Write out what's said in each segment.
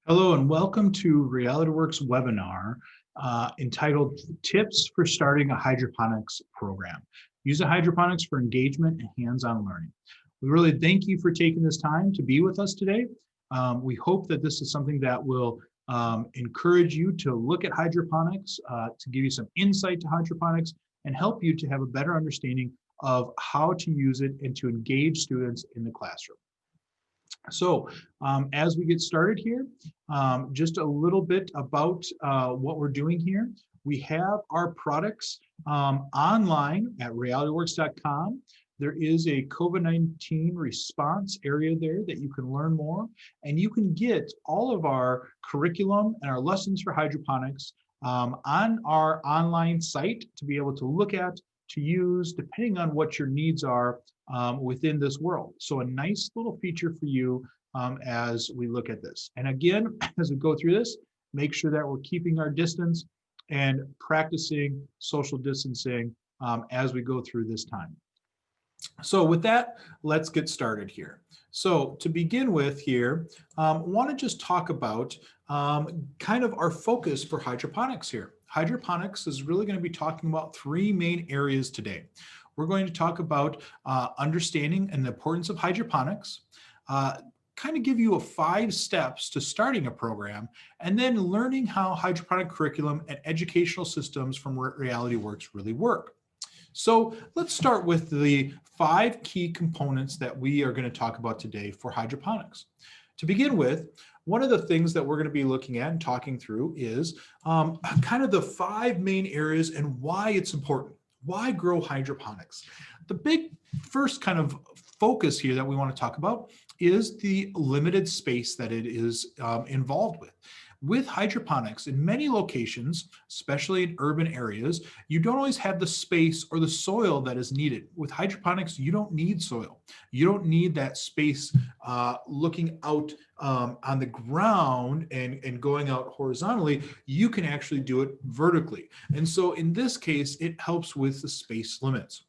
Hello and welcome to RealityWorks webinar entitled Tips for Starting a Hydroponics Program. Use a hydroponics for engagement and hands-on learning. We really thank you for taking this time to be with us today. We hope that this is something that will encourage you to look at hydroponics, to give you some insight to hydroponics and help you to have a better understanding of how to use it and to engage students in the classroom. So as we get started here, just a little bit about what we're doing here. We have our products online at realityworks.com. There is a COVID-19 response area there that you can learn more, and you can get all of our curriculum and our lessons for hydroponics on our online site to be able to look at, to use, depending on what your needs are within this world. So a nice little feature for you as we look at this. And again, as we go through this, make sure that we're keeping our distance and practicing social distancing as we go through this time. So with that, let's get started here. So to begin with here, want to just talk about kind of our focus for hydroponics here. Hydroponics is really going to be talking about three main areas today. We're going to talk about understanding and the importance of hydroponics, kind of give you 5 steps to starting a program, and then learning how hydroponic curriculum and educational systems from RealityWorks really work. So let's start with the 5 key components that we are going to talk about today for hydroponics. To begin with, one of the things that we're going to be looking at and talking through is kind of the 5 main areas and why it's important. Why grow hydroponics? The big first kind of focus here that we want to talk about is the limited space that it is involved with. With hydroponics, in many locations, especially in urban areas, you don't always have the space or the soil that is needed. With hydroponics, you don't need soil. You don't need that space looking out on the ground and going out horizontally. You can actually do it vertically. And so in this case, it helps with the space limits.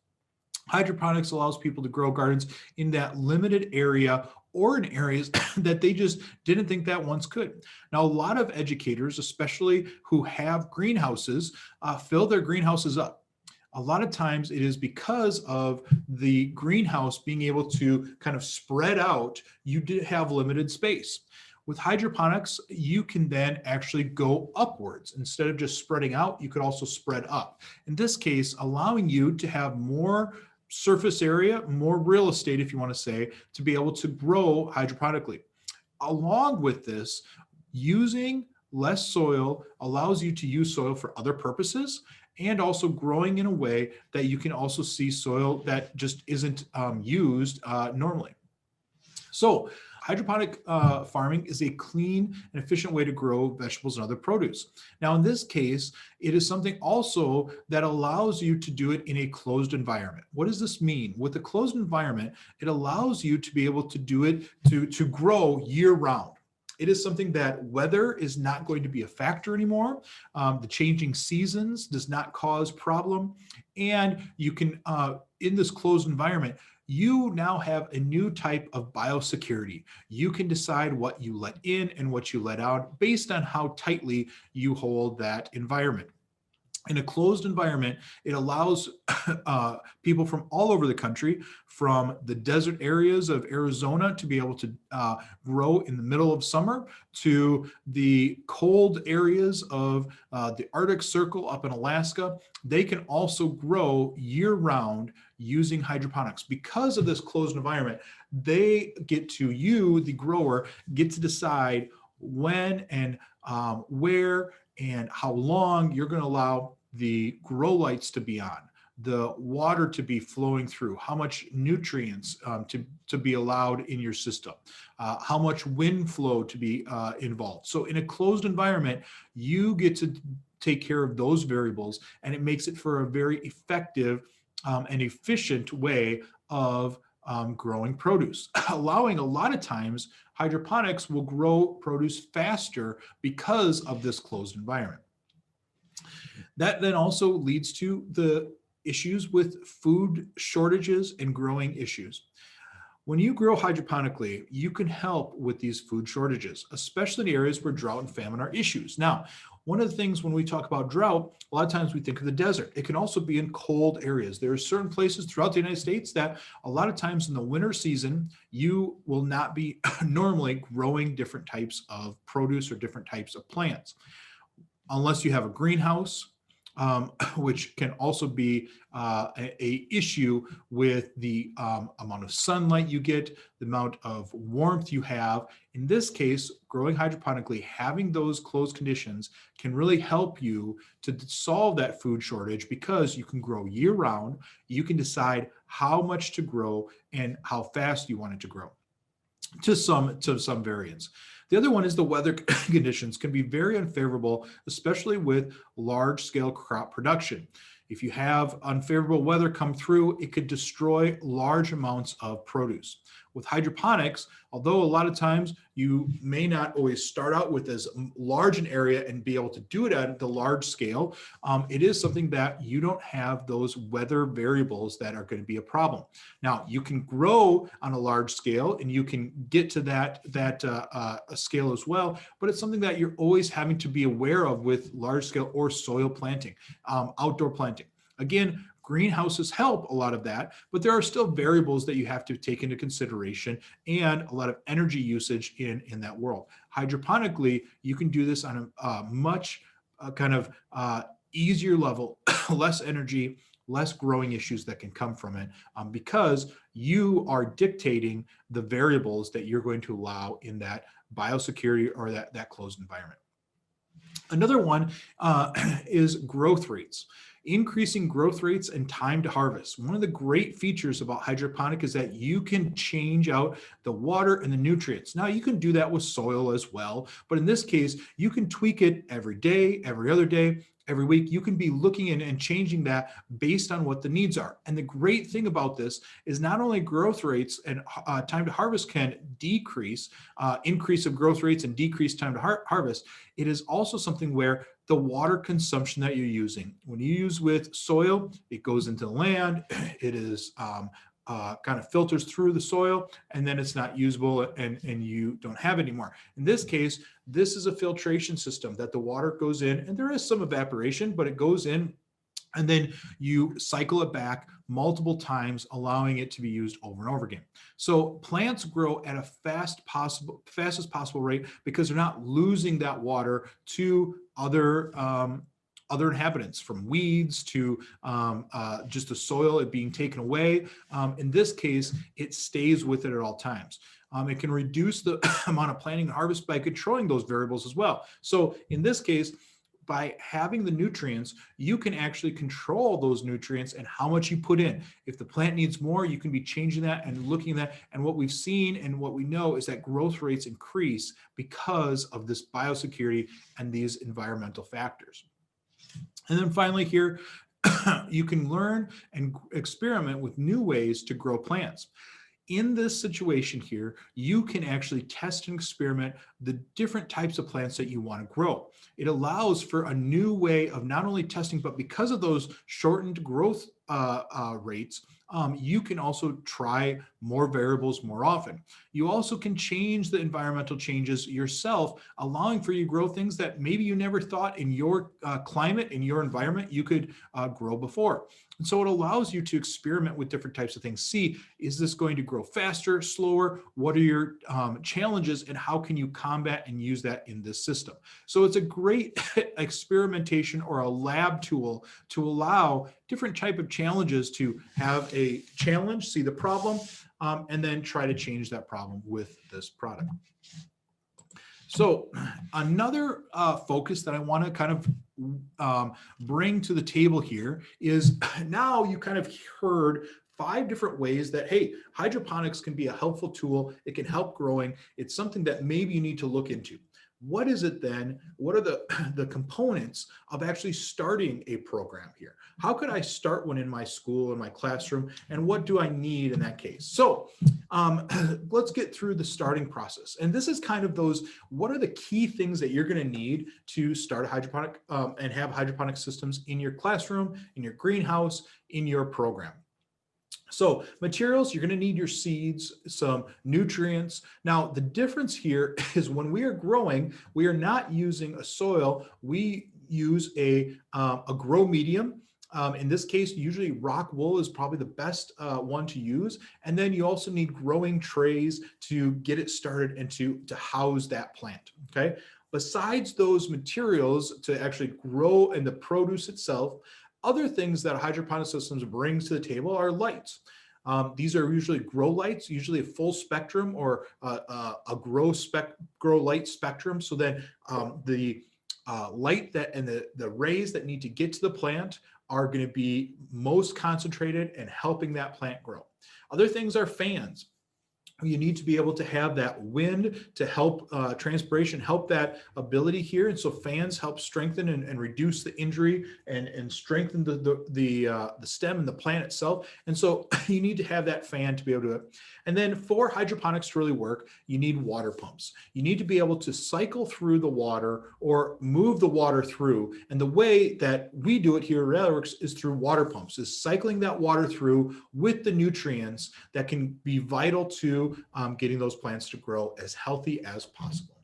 Hydroponics allows people to grow gardens in that limited area or in areas that they just didn't think that once could. Now, a lot of educators, especially who have greenhouses, fill their greenhouses up. A lot of times it is because of the greenhouse being able to kind of spread out, you did have limited space. With hydroponics, you can then actually go upwards. Instead of just spreading out, you could also spread up. In this case, allowing you to have more surface area, more real estate, if you want to say, to be able to grow hydroponically. Along with this, using less soil allows you to use soil for other purposes, and also growing in a way that you can also see soil that just isn't used normally. So hydroponic farming is a clean and efficient way to grow vegetables and other produce. Now, in this case, it is something also that allows you to do it in a closed environment. What does this mean? With a closed environment, it allows you to be able to do it to grow year round. It is something that weather is not going to be a factor anymore. The changing seasons does not cause problem. And you can, in this closed environment, you now have a new type of biosecurity. You can decide what you let in and what you let out based on how tightly you hold that environment. In a closed environment, it allows people from all over the country, from the desert areas of Arizona to be able to grow in the middle of summer, to the cold areas of the Arctic Circle up in Alaska. They can also grow year-round using hydroponics. Because of this closed environment, they get to, you, the grower, get to decide when and where and how long you're going to allow the grow lights to be on, the water to be flowing through, how much nutrients to be allowed in your system, how much wind flow to be involved. So in a closed environment, you get to take care of those variables, and it makes it for a very effective and efficient way of growing produce. Allowing a lot of times, hydroponics will grow produce faster because of this closed environment. That then also leads to the issues with food shortages and growing issues. When you grow hydroponically, you can help with these food shortages, especially in areas where drought and famine are issues. Now, one of the things when we talk about drought, a lot of times we think of the desert. It can also be in cold areas. There are certain places throughout the United States that a lot of times in the winter season, you will not be normally growing different types of produce or different types of plants unless you have a greenhouse, which can also be a issue with the amount of sunlight you get, the amount of warmth you have. In this case, growing hydroponically, having those closed conditions can really help you to solve that food shortage because you can grow year round. You can decide how much to grow and how fast you want it to grow to some variance. The other one is the weather conditions can be very unfavorable, especially with large scale crop production. If you have unfavorable weather come through, it could destroy large amounts of produce. With hydroponics, although a lot of times you may not always start out with as large an area and be able to do it at the large scale, it is something that you don't have those weather variables that are going to be a problem. Now, you can grow on a large scale and you can get to that scale as well, but it's something that you're always having to be aware of with large scale or soil planting, outdoor planting. Again, greenhouses help a lot of that, but there are still variables that you have to take into consideration and a lot of energy usage in that world. Hydroponically, you can do this on a much easier level, less energy, less growing issues that can come from it because you are dictating the variables that you're going to allow in that biosecurity or that closed environment. Another one is growth rates. Increasing growth rates and time to harvest. One of the great features about hydroponic is that you can change out the water and the nutrients. Now you can do that with soil as well, but in this case, you can tweak it every day, every other day, every week. You can be looking in and changing that based on what the needs are. And the great thing about this is not only growth rates and time to harvest can decrease, increase of growth rates and decrease time to harvest, it is also something where the water consumption that you're using, when you use with soil, it goes into the land, it is kind of filters through the soil, and then it's not usable and you don't have it anymore. In this case, this is a filtration system that the water goes in, and there is some evaporation, but it goes in and then you cycle it back multiple times, allowing it to be used over and over again. So plants grow at a fastest possible rate because they're not losing that water to other inhabitants, from weeds to just the soil it being taken away. In this case, it stays with it at all times. It can reduce the amount of planting and harvest by controlling those variables as well. So in this case, by having the nutrients, you can actually control those nutrients and how much you put in. If the plant needs more, you can be changing that and looking at that. And what we've seen and what we know is that growth rates increase because of this biosecurity and these environmental factors. And then finally here, you can learn and experiment with new ways to grow plants. In this situation here, you can actually test and experiment the different types of plants that you want to grow. It allows for a new way of not only testing, but because of those shortened growth rates, you can also try more variables more often. You also can change the environmental changes yourself, allowing for you to grow things that maybe you never thought in your climate, in your environment, you could grow before. And so it allows you to experiment with different types of things. See, is this going to grow faster, slower? What are your challenges and how can you combat and use that in this system? So it's a great experimentation or a lab tool to allow different type of challenges to have a challenge, see the problem, and then try to change that problem with this product. So another focus that I want to kind of bring to the table here is now you kind of heard 5 different ways that, hey, hydroponics can be a helpful tool. It can help growing. It's something that maybe you need to look into. What is it then? What are the components of actually starting a program here? How could I start one in my school, in my classroom, and what do I need in that case? So let's get through the starting process. And this is kind of those, what are the key things that you're gonna need to start a hydroponic and have hydroponic systems in your classroom, in your greenhouse, in your program? So materials, you're going to need your seeds, some nutrients. Now, the difference here is when we are growing, we are not using a soil. We use a grow medium. In this case, usually rock wool is probably the best one to use. And then you also need growing trays to get it started and to house that plant, okay? Besides those materials to actually grow and the produce itself, other things that hydroponic systems brings to the table are lights. These are usually grow lights, usually a full spectrum or a grow light spectrum. So then the light that and the rays that need to get to the plant are going to be most concentrated and helping that plant grow. Other things are fans. You need to be able to have that wind to help transpiration, help that ability here. And so fans help strengthen and reduce the injury and strengthen the stem and the plant itself. And so you need to have that fan to be able to do it. And then for hydroponics to really work, you need water pumps. You need to be able to cycle through the water or move the water through. And the way that we do it here at RealityWorks is through water pumps, is cycling that water through with the nutrients that can be vital to getting those plants to grow as healthy as possible.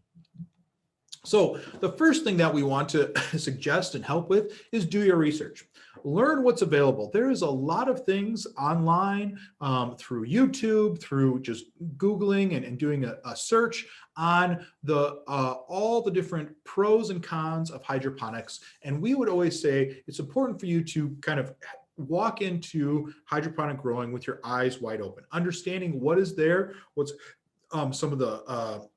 So the first thing that we want to suggest and help with is do your research. Learn what's available. There is a lot of things online through YouTube, through just Googling and doing a search on all the different pros and cons of hydroponics. And we would always say it's important for you to kind of walk into hydroponic growing with your eyes wide open, understanding what is there, what's some of the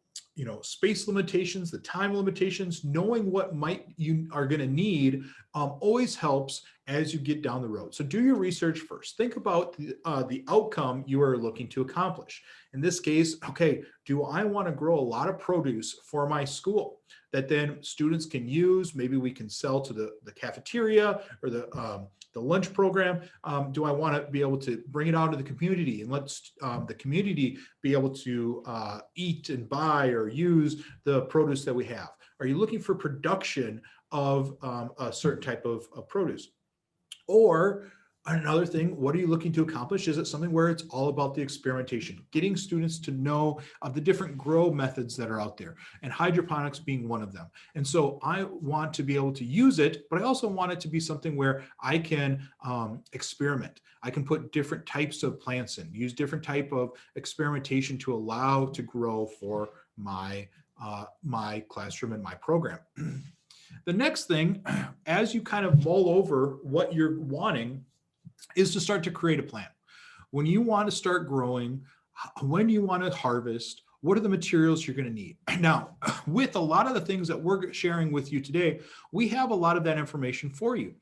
space limitations, the time limitations, knowing what you are going to need always helps as you get down the road. So do your research first. Think about the outcome you are looking to accomplish. In this case, okay, do I want to grow a lot of produce for my school that then students can use? Maybe we can sell to the cafeteria or the lunch program. Do I want to be able to bring it out to the community and let the community be able to eat and buy or use the produce that we have? Are you looking for production of a certain type of produce? Or another thing, what are you looking to accomplish? Is it something where it's all about the experimentation, getting students to know of the different grow methods that are out there, and hydroponics being one of them? And so I want to be able to use it, but I also want it to be something where I can experiment. I can put different types of plants in, use different type of experimentation to allow to grow for my classroom and my program. The next thing, as you kind of mull over what you're wanting, is to start to create a plan. When you want to start growing, when you want to harvest, what are the materials you're going to need? Now, with a lot of the things that we're sharing with you today, we have a lot of that information for you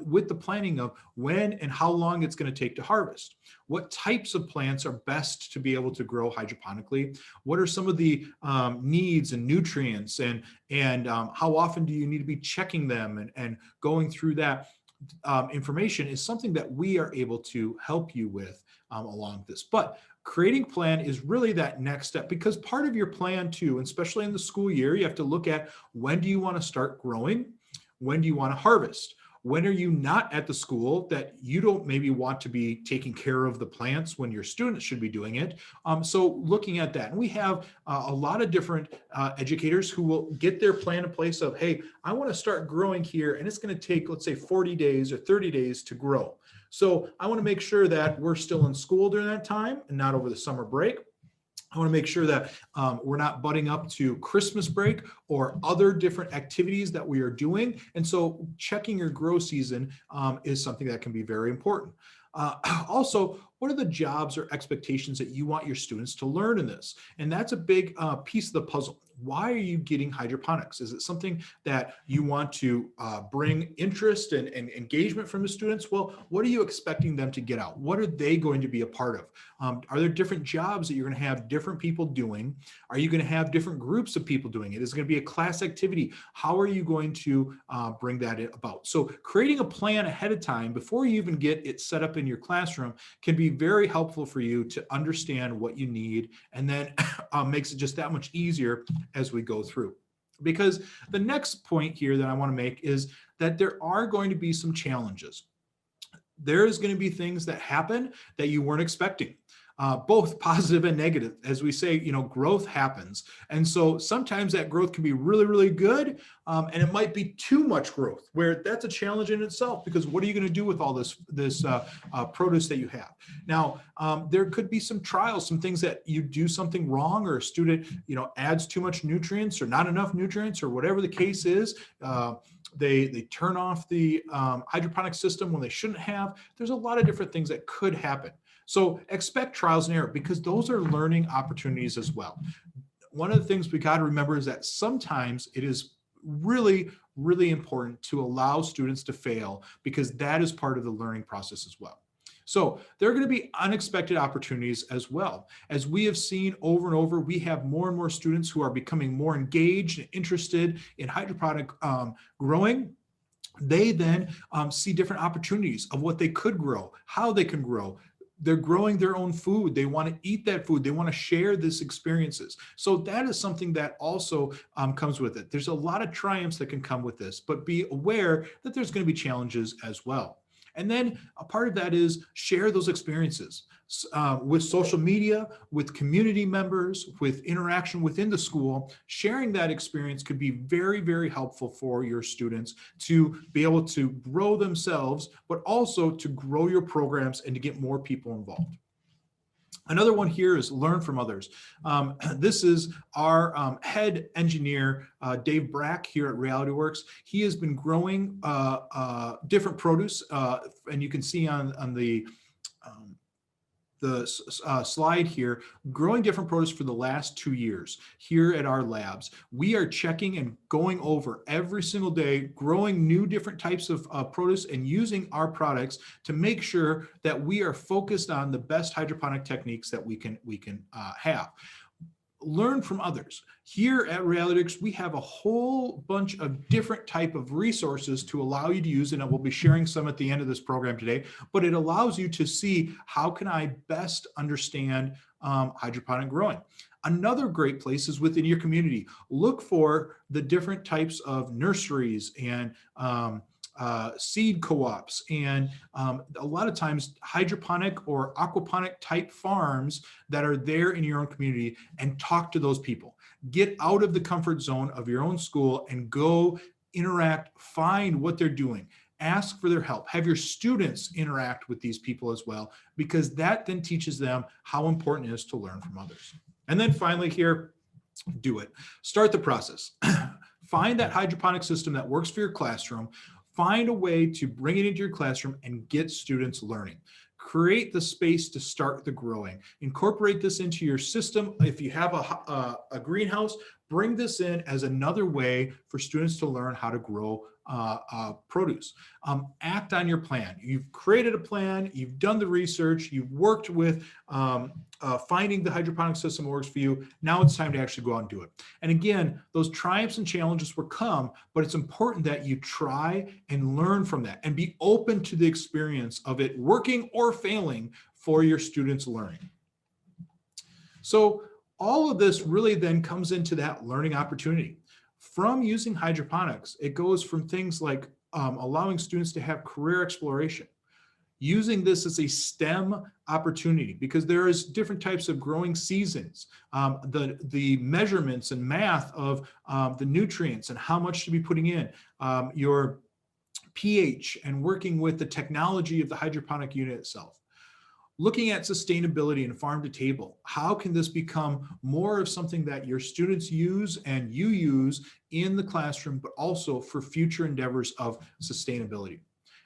with the planning of when and how long it's going to take to harvest. What types of plants are best to be able to grow hydroponically? What are some of the needs and nutrients and how often do you need to be checking them and going through that? Information is something that we are able to help you with along this. But creating plan is really that next step, because part of your plan too, and especially in the school year, you have to look at when do you want to start growing? When do you want to harvest? When are you not at the school that you don't maybe want to be taking care of the plants when your students should be doing it? So looking at that, and we have a lot of different educators who will get their plan in place of, hey, I want to start growing here and it's going to take, let's say 40 days or 30 days to grow. So I want to make sure that we're still in school during that time and not over the summer break. I want to make sure that we're not butting up to Christmas break or other different activities that we are doing. And so checking your grow season is something that can be very important. Also, what are the jobs or expectations that you want your students to learn in this? And that's a big piece of the puzzle. Why are you getting hydroponics? Is it something that you want to bring interest and engagement from the students? Well, what are you expecting them to get out? What are they going to be a part of? Are there different jobs that you're going to have different people doing? Are you going to have different groups of people doing it? Is it going to be a class activity? How are you going to bring that about? So creating a plan ahead of time before you even get it set up in your classroom can be very helpful for you to understand what you need, and then makes it just that much easier as we go through. Because the next point here that I want to make is that there are going to be some challenges. there is going to be things that happen that you weren't expecting. Both positive and negative. As we say, growth happens. And so sometimes that growth can be really, really good. And it might be too much growth, where that's a challenge in itself, because what are you going to do with all this produce that you have? Now, there could be some trials, some things that you do something wrong, or a student, adds too much nutrients or not enough nutrients, or whatever the case is. They turn off the hydroponic system when they shouldn't have. There's a lot of different things that could happen. So expect trials and error, because those are learning opportunities as well. One of the things we got to remember is that sometimes it is really, really important to allow students to fail, because that is part of the learning process as well. So there are going to be unexpected opportunities as well. As we have seen over and over, we have more and more students who are becoming more engaged and interested in hydroponic growing. They then see different opportunities of what they could grow, how they can grow. They're growing their own food. They want to eat that food. They want to share these experiences. So that is something that also comes with it. There's a lot of triumphs that can come with this, but be aware that there's going to be challenges as well. And then a part of that is share those experiences with social media, with community members, with interaction within the school. Sharing that experience could be very, very helpful for your students to be able to grow themselves, but also to grow your programs and to get more people involved. Another one here is learn from others. This is our head engineer, Dave Brack, here at RealityWorks. He has been growing different produce, and you can see on the slide here, growing different produce for the last 2 years here at our labs. We are checking and going over every single day, growing new different types of produce and using our products to make sure that we are focused on the best hydroponic techniques that we can have. Learn from others. Here at RealityWorks, we have a whole bunch of different type of resources to allow you to use, and I will be sharing some at the end of this program today, but it allows you to see, how can I best understand hydroponic growing? Another great place is within your community. Look for the different types of nurseries and seed co-ops, and a lot of times hydroponic or aquaponic type farms that are there in your own community, and talk to those people. Get out of the comfort zone of your own school and go interact, find what they're doing, ask for their help, have your students interact with these people as well, because that then teaches them how important it is to learn from others. And then finally here, do it. Start the process. Find that hydroponic system that works for your classroom. Find a way to bring it into your classroom and get students learning. Create the space to start the growing. Incorporate this into your system. If you have a greenhouse, bring this in as another way for students to learn how to grow produce. Act on your plan. You've created a plan, you've done the research, you've worked with finding the hydroponic system that works for you. Now it's time to actually go out and do it. And again, those triumphs and challenges will come, but it's important that you try and learn from that and be open to the experience of it working or failing for your students' learning. So all of this really then comes into that learning opportunity. From using hydroponics, it goes from things like allowing students to have career exploration, using this as a STEM opportunity, because there is different types of growing seasons, the measurements and math of the nutrients and how much to be putting in, your pH, and working with the technology of the hydroponic unit itself. Looking at sustainability and farm to table, how can this become more of something that your students use and you use in the classroom, but also for future endeavors of sustainability?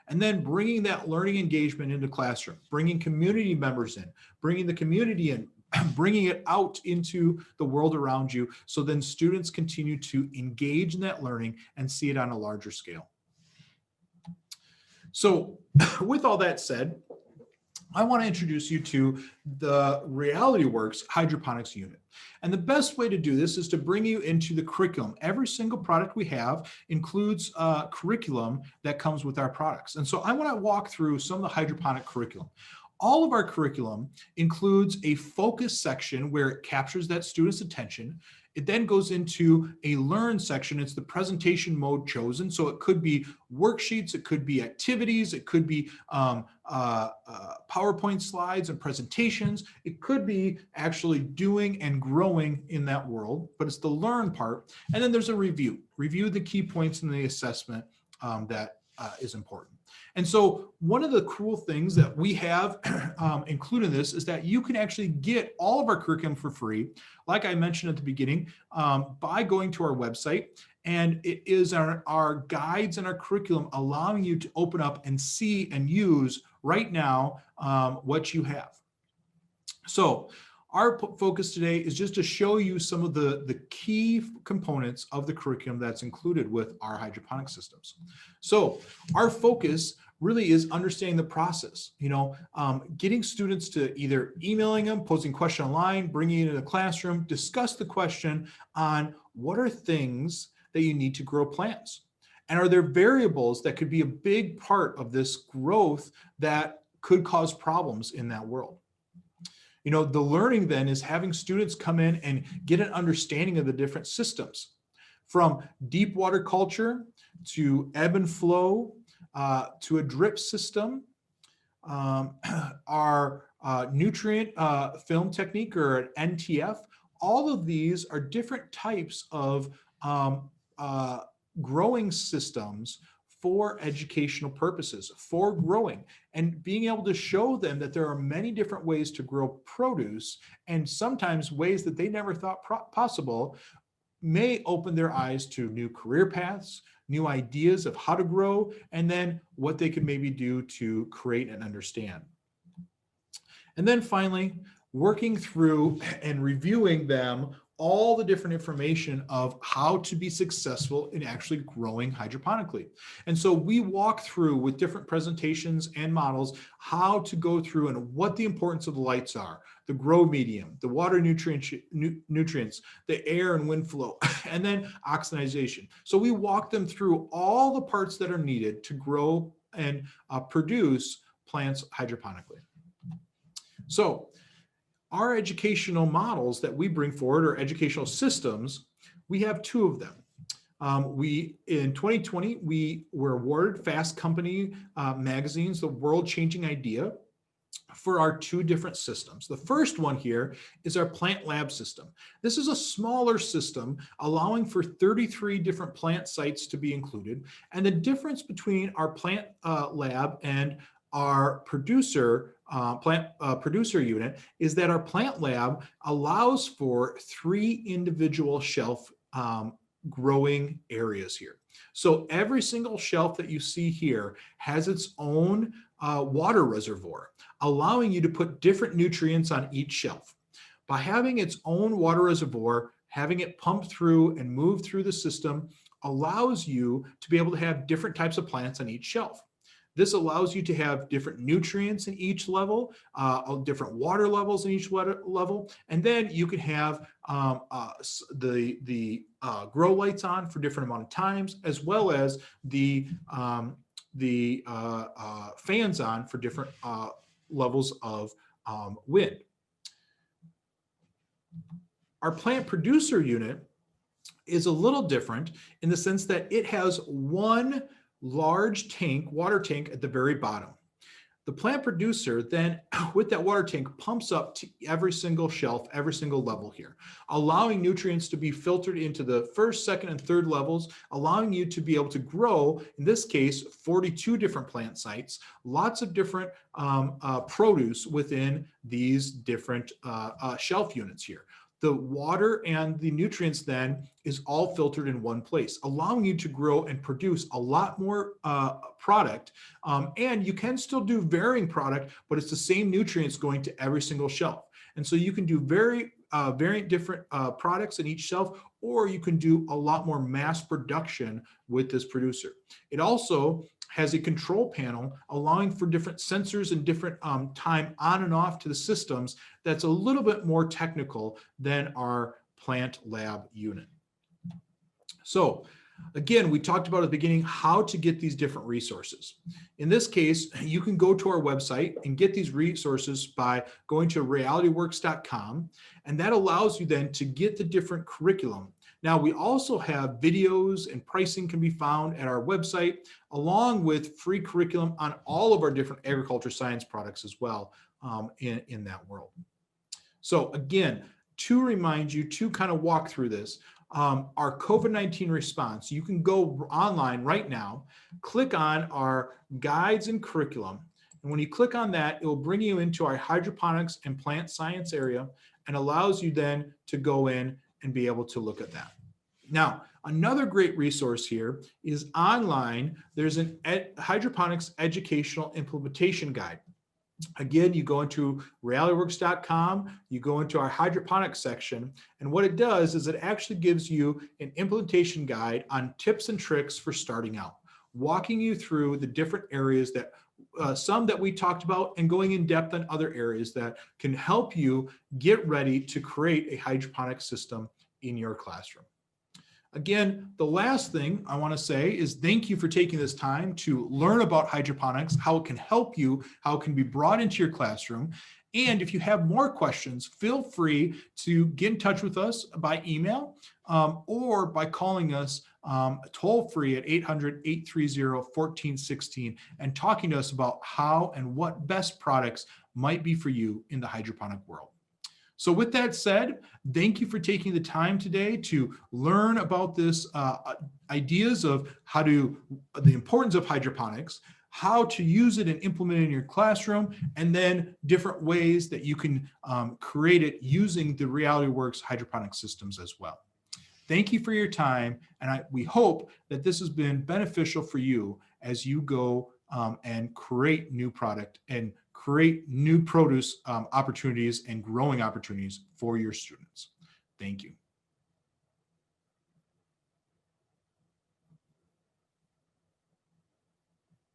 And then bringing that learning engagement into classroom, bringing community members in, bringing the community in, bringing it out into the world around you, so then students continue to engage in that learning and see it on a larger scale. So with all that said, I want to introduce you to the RealityWorks hydroponics unit. And the best way to do this is to bring you into the curriculum. Every single product we have includes a curriculum that comes with our products. And so I want to walk through some of the hydroponic curriculum. All of our curriculum includes a focus section where it captures that student's attention. It then goes into a learn section. It's the presentation mode chosen. So it could be worksheets, it could be activities, it could be PowerPoint slides and presentations. It could be actually doing and growing in that world, but it's the learn part. And then there's a review. Review the key points in the assessment that is important. And so one of the cool things that we have included in this is that you can actually get all of our curriculum for free, like I mentioned at the beginning, by going to our website. And it is our guides and our curriculum allowing you to open up and see and use right now what you have. So our focus today is just to show you some of the key components of the curriculum that's included with our hydroponic systems. So our focus really is understanding the process, getting students to either emailing them, posing a question online, bringing it into the classroom, discuss the question on what are things that you need to grow plants? And are there variables that could be a big part of this growth that could cause problems in that world? The learning then is having students come in and get an understanding of the different systems, from deep water culture to ebb and flow to a drip system, our nutrient film technique, or an NTF. All of these are different types of growing systems for educational purposes, for growing, and being able to show them that there are many different ways to grow produce, and sometimes ways that they never thought possible may open their eyes to new career paths, new ideas of how to grow, and then what they can maybe do to create and understand. And then finally, working through and reviewing them all the different information of how to be successful in actually growing hydroponically. And so we walk through with different presentations and models how to go through and what the importance of the lights are, the grow medium, the water nutrients, the air and wind flow, and then oxidization. So we walk them through all the parts that are needed to grow and produce plants hydroponically. So our educational models that we bring forward, or educational systems, we have two of them. In 2020, we were awarded Fast Company magazine's The World Changing Idea for our two different systems. The first one here is our plant lab system. This is a smaller system allowing for 33 different plant sites to be included. And the difference between our plant lab and our plant producer unit is that our plant lab allows for 3 individual shelf growing areas here. So every single shelf that you see here has its own water reservoir, allowing you to put different nutrients on each shelf. By having its own water reservoir, having it pump through and move through the system allows you to be able to have different types of plants on each shelf. This allows you to have different nutrients in each level, different water levels in each level, and then you can have the grow lights on for different amount of times, as well as the fans on for different levels of wind. Our plant producer unit is a little different in the sense that it has one large tank, water tank at the very bottom. The plant producer then, with that water tank, pumps up to every single shelf, every single level here, allowing nutrients to be filtered into the first, second, and third levels, allowing you to be able to grow, in this case, 42 different plant sites, lots of different produce within these different shelf units here. The water and the nutrients then is all filtered in one place, allowing you to grow and produce a lot more product. And you can still do varying product, but it's the same nutrients going to every single shelf. And so you can do very different products in each shelf, or you can do a lot more mass production with this producer. It also has a control panel allowing for different sensors and different time on and off to the systems that's a little bit more technical than our plant lab unit. So Again, we talked about at the beginning how to get these different resources. In this case, you can go to our website and get these resources by going to realityworks.com, and that allows you then to get the different curriculum. Now, we also have videos and pricing can be found at our website, along with free curriculum on all of our different agriculture science products as well in that world. So again, to remind you to kind of walk through this, our COVID-19 response, you can go online right now, click on our guides and curriculum. And when you click on that, it will bring you into our hydroponics and plant science area and allows you then to go in and be able to look at that. Now, another great resource here is online. There's an hydroponics educational implementation guide. Again, you go into realityworks.com, you go into our hydroponics section, and what it does is it actually gives you an implementation guide on tips and tricks for starting out, walking you through the different areas that some that we talked about and going in depth on other areas that can help you get ready to create a hydroponic system in your classroom. Again, the last thing I want to say is thank you for taking this time to learn about hydroponics, how it can help you, how it can be brought into your classroom. And if you have more questions, feel free to get in touch with us by email or by calling us toll free at 800-830-1416 and talking to us about how and what best products might be for you in the hydroponic world. So with that said, thank you for taking the time today to learn about this ideas of the importance of hydroponics, how to use it and implement it in your classroom, and then different ways that you can create it using the RealityWorks hydroponic systems as well. Thank you for your time, and we hope that this has been beneficial for you as you go and create new product and create new produce opportunities and growing opportunities for your students. Thank you.